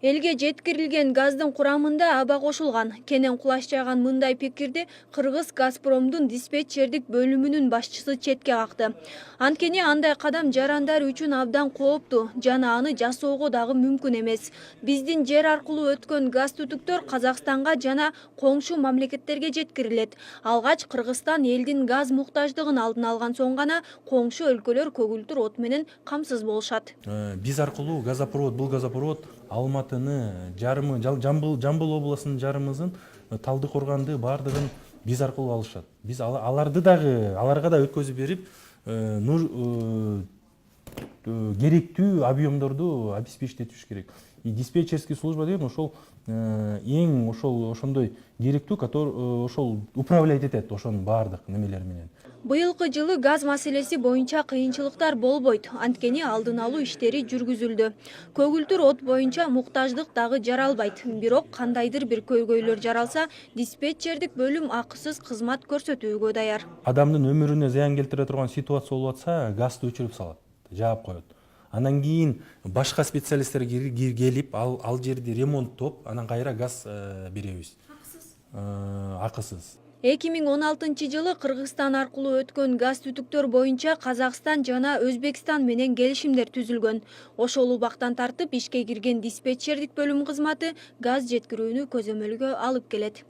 Элге жеткирилген газдын курамында аба кошулган. Кенен кулаш жайган мындай пикирди Кыргыз Газпромдун диспетчердик бөлүмүнүн башчысы четке какты. Анткени андай кадам жарандар үчүн абдан кооптуу жана аны жасоого дагы мүмкүн эмес. Биздин жер аркылуу өткөн газ түтүктөр Казакстанга жана коңшу мамлекеттерге жеткирилет. Алгач Кыргызстан элдин газ муктаждыгын алдын алган соң гана коңшу өлкөлөр көгүлтүр от менен камсыз болушат. Биз аркылуу бул газопровод Алматыны, жарымы, Жамбыл областынын жарымызын, Талдыкорганды баардыгын биз аркылуу алышат. Биз аларга да өткөзүп берип, керектүү объемдорду обеспечить керек. И диспетчерский служба деген ошол эң ошондой керектүү, который ошол управлять этет ошонун баардык немелери менен. Быйылкы жылы газ маселеси боюнча кыйынчылыктар болбойт, анткени алдын алуу иштери жүргүзүлдү. Көгүлтүр от боюнча муктаждык дагы жаралбайт. Бирок кандайдыр бир көйгөйлөр жаралса, диспетчердик бөлүм акысыз кызмат көрсөтүүгө даяр. Адамдын өмүрүнө зыян келтире турган ситуация болуп атса, газды өчүрүп салат, жаап коет. Анан кийин башка специалисттер келип, ал жерди ремонттоп, анан кайра газ беребиз. Акысыз. 2016 жылы Кыргызстан аркылуу өткөн газ түтүктөр боюнча Казакстан жана Өзбекстан менен келишимдер түзүлгөн. Ошол убактан тартып ишке кирген диспетчердик бөлүм кызматы газ жеткирүүнү көзөмөлгө алып келет.